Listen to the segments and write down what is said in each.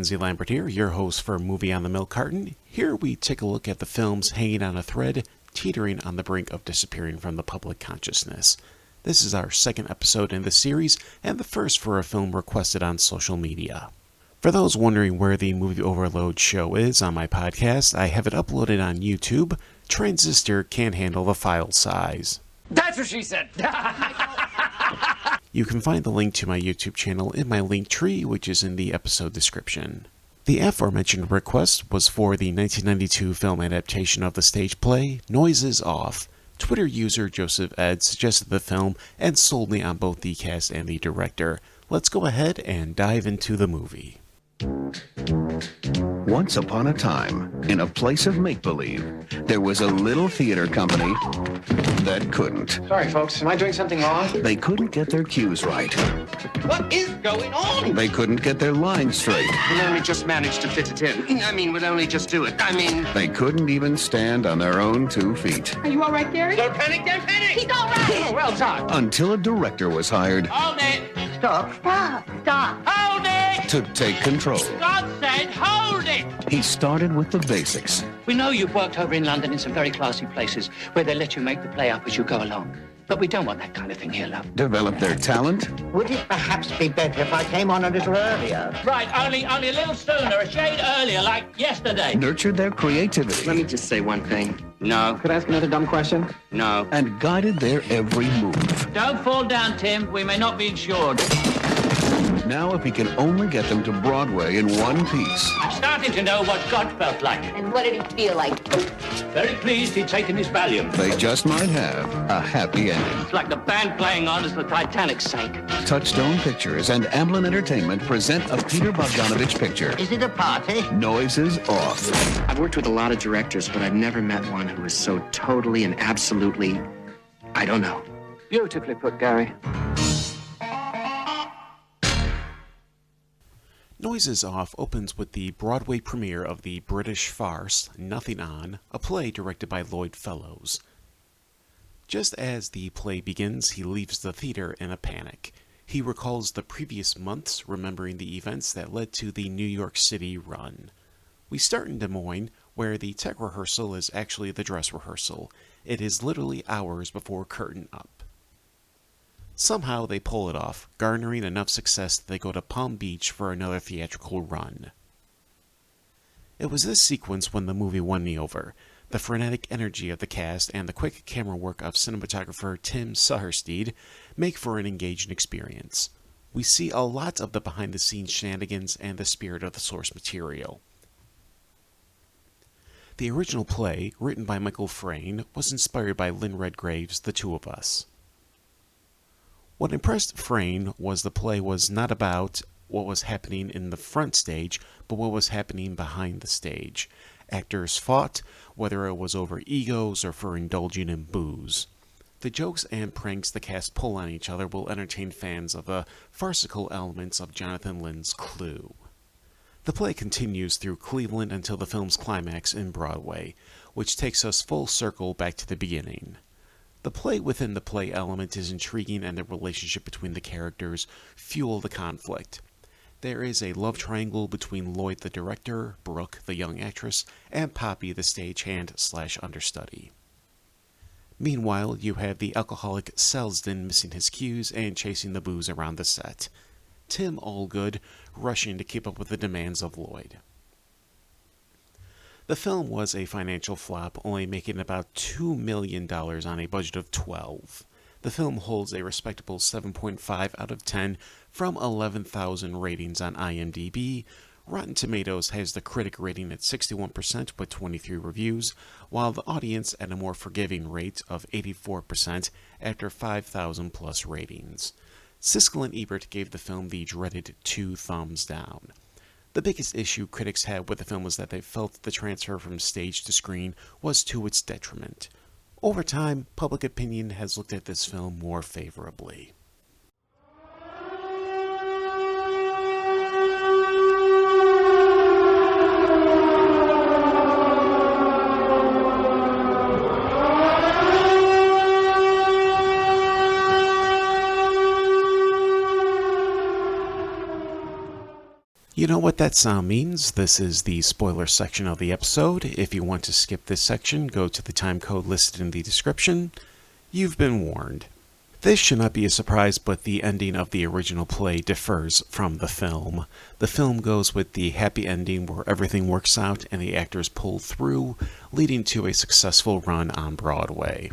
Lindsay Lambert here, your host for Movie on the Milk Carton. Here we take a look at the films hanging on a thread, teetering on the brink of disappearing from the public consciousness. This is our second episode in the series, and the first for a film requested on social media. For those wondering where the Movie Overload show is on my podcast, I have it uploaded on YouTube. Transistor can't handle the file size. That's what she said! You can find the link to my YouTube channel in my Linktree, which is in the episode description. The aforementioned request was for the 1992 film adaptation of the stage play, Noises Off. Twitter user Joseph Ed suggested the film and sold me on both the cast and the director. Let's go ahead and dive into the movie. Once upon a time, in a place of make-believe, there was a little theater company that couldn't. Sorry, folks. Am I doing something wrong? They couldn't get their cues right. What is going on? They couldn't get their lines straight. We'll only just manage to fit it in. We'll only just do it. They couldn't even stand on their own 2 feet. Are you all right, Gary? Don't panic, don't panic! He's all right! Oh, well done. Until a director was hired Hold it! Stop. Hold it! to take control. God said, hold it! He started with the basics. We know you've worked over in London in some very classy places where they let you make the play up as you go along. But we don't want that kind of thing here, love. Developed their talent. Would it perhaps be better if I came on a little earlier? Right, only a little sooner, a shade earlier, like yesterday. Nurtured their creativity. Let me just say one thing. No. Could I ask another dumb question? No. And guided their every move. Don't fall down, Tim. We may not be insured. Now, if he can only get them to Broadway in one piece. I'm starting to know what God felt like. And what did he feel like? Very pleased he'd taken his Valium. They just might have a happy ending. It's like the band playing on as the Titanic sank. Touchstone Pictures and Amblin Entertainment present a Peter Bogdanovich picture. Is it a party? Noises Off. I've worked with a lot of directors, but I've never met one who is so totally and absolutely, I don't know. Beautifully put, Gary. Noises Off opens with the Broadway premiere of the British farce Nothing On, a play directed by Lloyd Fellows. Just as the play begins, he leaves the theater in a panic. He recalls the previous months, remembering the events that led to the New York City run. We start in Des Moines, where the tech rehearsal is actually the dress rehearsal. It is literally hours before curtain up. Somehow they pull it off, garnering enough success that they go to Palm Beach for another theatrical run. It was this sequence when the movie won me over. The frenetic energy of the cast and the quick camera work of cinematographer Tim Sahersteed make for an engaging experience. We see a lot of the behind-the-scenes shenanigans and the spirit of the source material. The original play, written by Michael Frayn, was inspired by Lynn Redgrave's The Two of Us. What impressed Frayn was the play was not about what was happening in the front stage, but what was happening behind the stage. Actors fought, whether it was over egos or for indulging in booze. The jokes and pranks the cast pull on each other will entertain fans of the farcical elements of Jonathan Lynn's Clue. The play continues through Cleveland until the film's climax in Broadway, which takes us full circle back to the beginning. The play within the play element is intriguing, and the relationship between the characters fuel the conflict. There is a love triangle between Lloyd the director, Brooke the young actress, and Poppy the stagehand/understudy. Meanwhile, you have the alcoholic Selsden missing his cues and chasing the booze around the set. Tim Allgood rushing to keep up with the demands of Lloyd. The film was a financial flop, only making about $2 million on a budget of $12. The film holds a respectable 7.5 out of 10 from 11,000 ratings on IMDb. Rotten Tomatoes has the critic rating at 61% with 23 reviews, while the audience at a more forgiving rate of 84% after 5,000 plus ratings. Siskel and Ebert gave the film the dreaded 2 thumbs down. The biggest issue critics had with the film was that they felt the transfer from stage to screen was to its detriment. Over time, public opinion has looked at this film more favorably. You know what that sound means. This is the spoiler section of the episode. If you want to skip this section, go to the time code listed in the description. You've been warned. This should not be a surprise, but the ending of the original play differs from the film. The film goes with the happy ending where everything works out and the actors pull through, leading to a successful run on Broadway.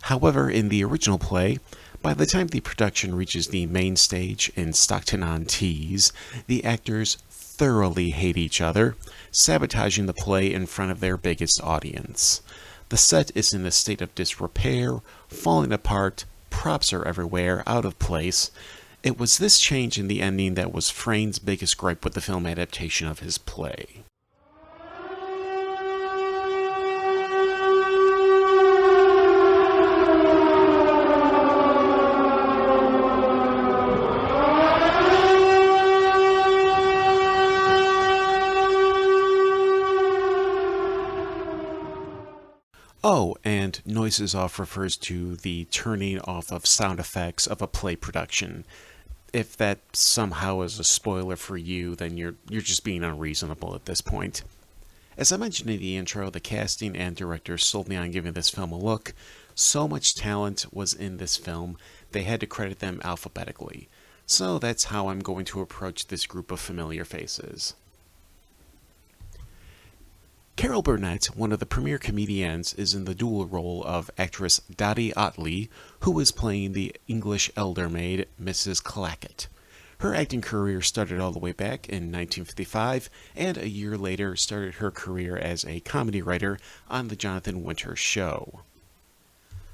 However, in the original play, by the time the production reaches the main stage in Stockton-on-Tees, the actors thoroughly hate each other, sabotaging the play in front of their biggest audience. The set is in a state of disrepair, falling apart, props are everywhere, out of place. It was this change in the ending that was Frayn's biggest gripe with the film adaptation of his play. Oh, and noises off refers to the turning off of sound effects of a play production. If that somehow is a spoiler for you, then you're just being unreasonable at this point. As I mentioned in the intro, the casting and director sold me on giving this film a look. So much talent was in this film, they had to credit them alphabetically. So that's how I'm going to approach this group of familiar faces. Carol Burnett, one of the premier comedians, is in the dual role of actress Dottie Otley, who is playing the English elder maid, Mrs. Clackett. Her acting career started all the way back in 1955, and a year later started her career as a comedy writer on The Jonathan Winters Show.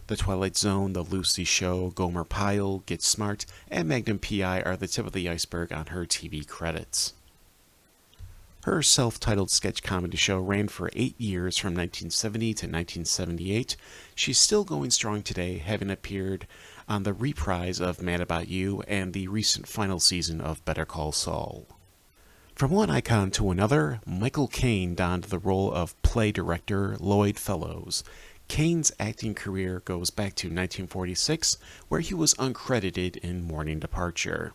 The Twilight Zone, The Lucy Show, Gomer Pyle, Get Smart, and Magnum P.I. are the tip of the iceberg on her TV credits. Her self-titled sketch comedy show ran for 8 years from 1970 to 1978. She's still going strong today, having appeared on the reprise of Mad About You and the recent final season of Better Call Saul. From one icon to another, Michael Caine donned the role of play director Lloyd Fellows. Caine's acting career goes back to 1946, where he was uncredited in Morning Departure.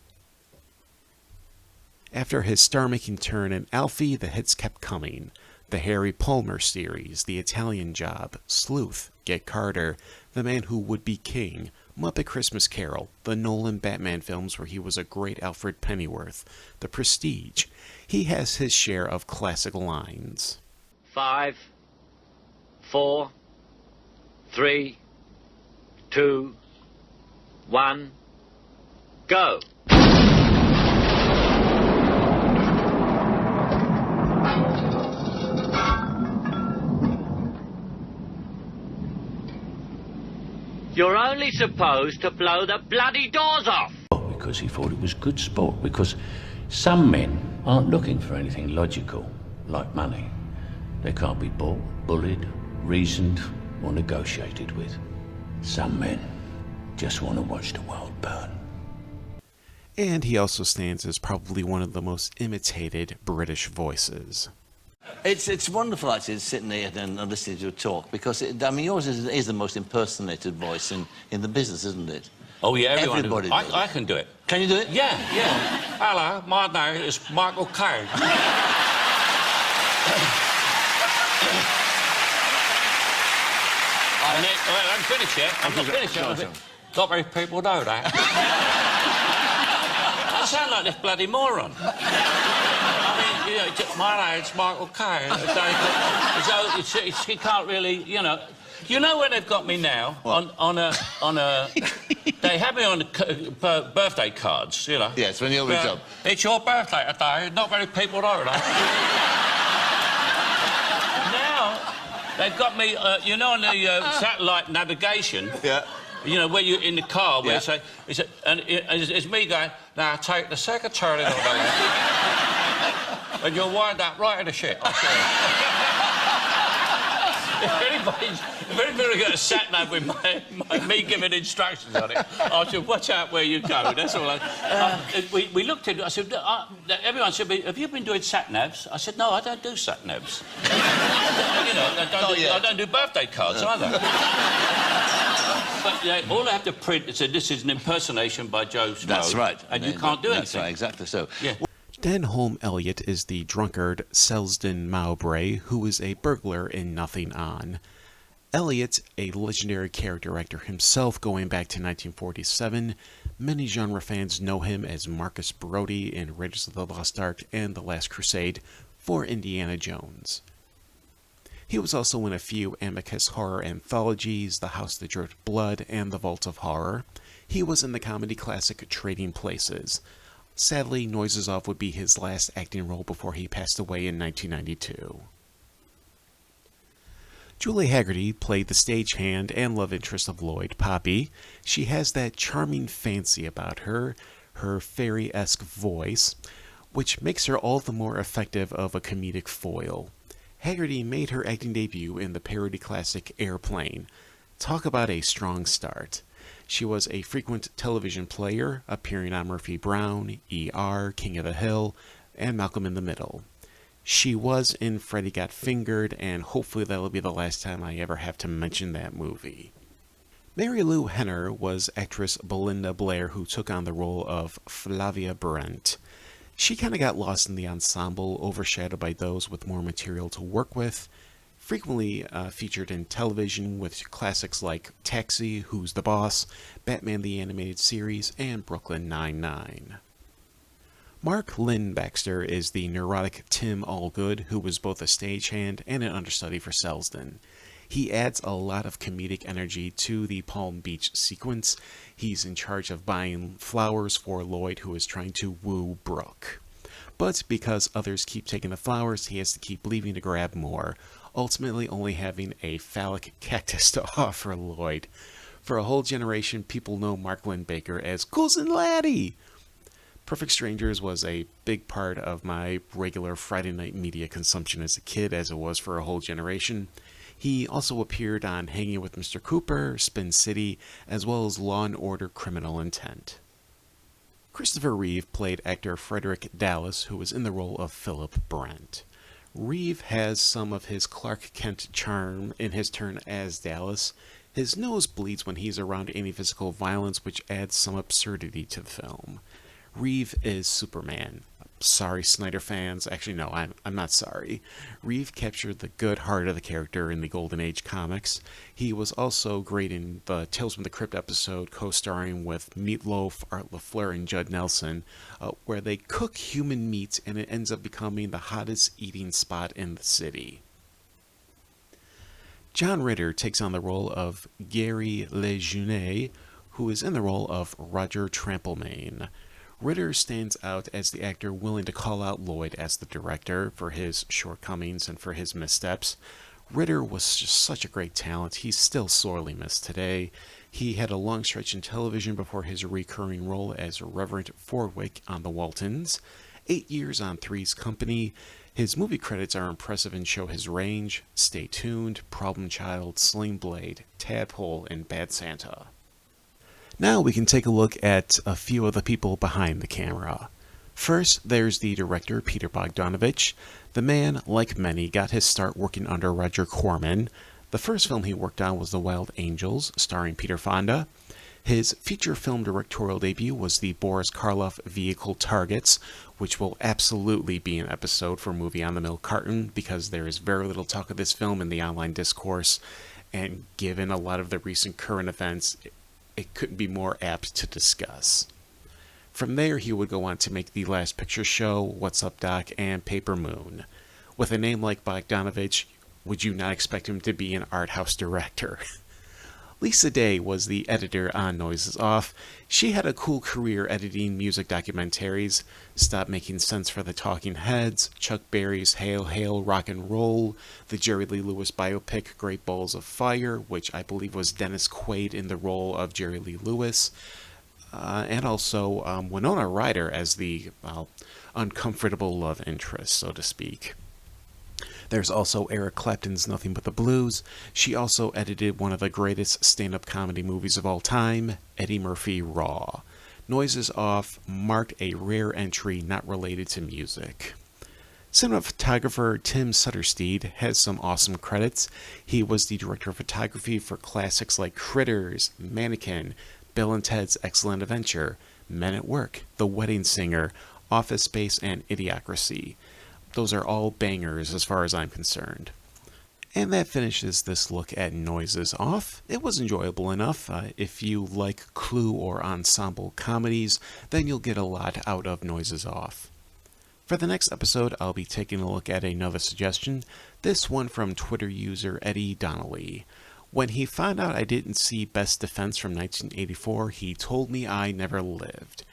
After his star-making turn in Alfie, the hits kept coming. The Harry Palmer series, The Italian Job, Sleuth, Get Carter, The Man Who Would Be King, Muppet Christmas Carol, the Nolan Batman films where he was a great Alfred Pennyworth, The Prestige. He has his share of classic lines. 5, 4, 3, 2, 1, go! You're only supposed to blow the bloody doors off! Because he thought it was good sport, because some men aren't looking for anything logical, like money. They can't be bought, bullied, reasoned, or negotiated with. Some men just want to watch the world burn. And he also stands as probably one of the most imitated British voices. It's wonderful, actually, sitting here and listening to you talk, because, yours is the most impersonated voice in the business, isn't it? Oh, yeah, everybody does. I can do it. Can you do it? Yeah. Hello, my name is Michael Caine. I'm finished yet. I'm not finished yet. Not many people know that. I sound like this bloody moron. My name's Michael Caine. So he can't really, You know where they've got me now? On a. They have me on birthday cards, Yes, when you're with them. It's your birthday today. Not many people know that. Now they've got me, on the satellite navigation. Yeah. Where you're in the car, where it's me going, now take the second turning on the left. And you'll wind up right in the shit, I'll show you. If anybody's got a sat-nav with me giving instructions on it, I said, watch out where you go, that's all. We looked into it, I said, everyone said, have you been doing sat-navs? I said, no, I don't do sat-navs. I don't do birthday cards either. But all I have to print is that this is an impersonation by Joe Smo. That's right. And you can't do anything. That's right, exactly so. Yeah. Denholm Elliott is the drunkard Selsdon Mowbray, who is a burglar in Nothing On. Elliott, a legendary character actor himself going back to 1947, many genre fans know him as Marcus Brody in Raiders of the Lost Ark and The Last Crusade for Indiana Jones. He was also in a few Amicus horror anthologies, The House That Dripped Blood and The Vault of Horror. He was in the comedy classic Trading Places. Sadly, Noises Off would be his last acting role before he passed away in 1992. Julie Haggerty played the stagehand and love interest of Lloyd, Poppy. She has that charming fancy about her, her fairy-esque voice, which makes her all the more effective of a comedic foil. Haggerty made her acting debut in the parody classic Airplane. Talk about a strong start. She was a frequent television player, appearing on Murphy Brown, ER, King of the Hill, and Malcolm in the Middle. She was in Freddy Got Fingered, and hopefully that'll be the last time I ever have to mention that movie. Mary Lou Henner was actress Belinda Blair, who took on the role of Flavia Brent. She kind of got lost in the ensemble, overshadowed by those with more material to work with. Frequently featured in television with classics like Taxi, Who's the Boss, Batman the Animated Series, and Brooklyn Nine-Nine. Mark Linn-Baker is the neurotic Tim Allgood, who was both a stagehand and an understudy for Selsdon. He adds a lot of comedic energy to the Palm Beach sequence. He's in charge of buying flowers for Lloyd, who is trying to woo Brooke. But because others keep taking the flowers, he has to keep leaving to grab more, ultimately only having a phallic cactus to offer Lloyd. For a whole generation, people know Mark Linn-Baker as Cousin Laddie. Perfect Strangers was a big part of my regular Friday night media consumption as a kid, as it was for a whole generation. He also appeared on Hanging with Mr. Cooper, Spin City, as well as Law & Order: Criminal Intent. Christopher Reeve played actor Frederick Dallas, who was in the role of Philip Brent. Reeve has some of his Clark Kent charm in his turn as Dallas. His nose bleeds when he's around any physical violence, which adds some absurdity to the film. Reeve is Superman. Sorry, Snyder fans. Actually, no, I'm not sorry. Reeve captured the good heart of the character in the Golden Age comics. He was also great in the Tales from the Crypt episode, co-starring with Meatloaf, Art LaFleur, and Judd Nelson, where they cook human meat and it ends up becoming the hottest eating spot in the city. John Ritter takes on the role of Gary Lejeune, who is in the role of Roger Tramplemain. Ritter stands out as the actor willing to call out Lloyd as the director for his shortcomings and for his missteps. Ritter was just such a great talent. He's still sorely missed today. He had a long stretch in television before his recurring role as Reverend Fordwick on The Waltons. 8 years on Three's Company. His movie credits are impressive and show his range. Stay Tuned, Problem Child, Sling Blade, Tadpole, and Bad Santa. Now we can take a look at a few of the people behind the camera. First, there's the director, Peter Bogdanovich. The man, like many, got his start working under Roger Corman. The first film he worked on was The Wild Angels, starring Peter Fonda. His feature film directorial debut was the Boris Karloff vehicle Targets, which will absolutely be an episode for Movie on the Milk Carton, because there is very little talk of this film in the online discourse, and given a lot of the recent current events, it couldn't be more apt to discuss. From there, he would go on to make The Last Picture Show, What's Up Doc, and Paper Moon. With a name like Bogdanovich, would you not expect him to be an art house director? Lisa Day was the editor on Noises Off. She had a cool career editing music documentaries, Stop Making Sense for the Talking Heads, Chuck Berry's Hail Hail Rock and Roll, the Jerry Lee Lewis biopic Great Balls of Fire, which I believe was Dennis Quaid in the role of Jerry Lee Lewis, and also Winona Ryder as the uncomfortable love interest, so to speak. There's also Eric Clapton's Nothing But the Blues. She also edited one of the greatest stand-up comedy movies of all time, Eddie Murphy Raw. Noises Off marked a rare entry not related to music. Cinematographer Tim Suttersteed has some awesome credits. He was the director of photography for classics like Critters, Mannequin, Bill and Ted's Excellent Adventure, Men at Work, The Wedding Singer, Office Space, and Idiocracy. Those are all bangers as far as I'm concerned. And that finishes this look at Noises Off. It was enjoyable enough. If you like Clue or ensemble comedies, then you'll get a lot out of Noises Off. For the next episode, I'll be taking a look at another suggestion, this one from Twitter user Eddie Donnelly. When he found out I didn't see Best Defense from 1984, he told me I never lived.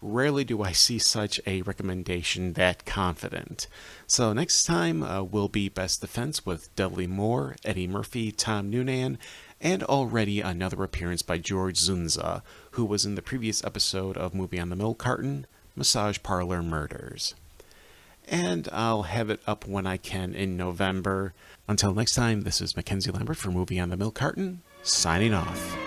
Rarely do I see such a recommendation that confident. So next time will be Best Defense with Dudley Moore, Eddie Murphy, Tom Noonan, and already another appearance by George Zunza, who was in the previous episode of Movie on the Milk Carton, Massage Parlor Murders. And I'll have it up when I can in November. Until next time, this is Mackenzie Lambert for Movie on the Milk Carton, signing off.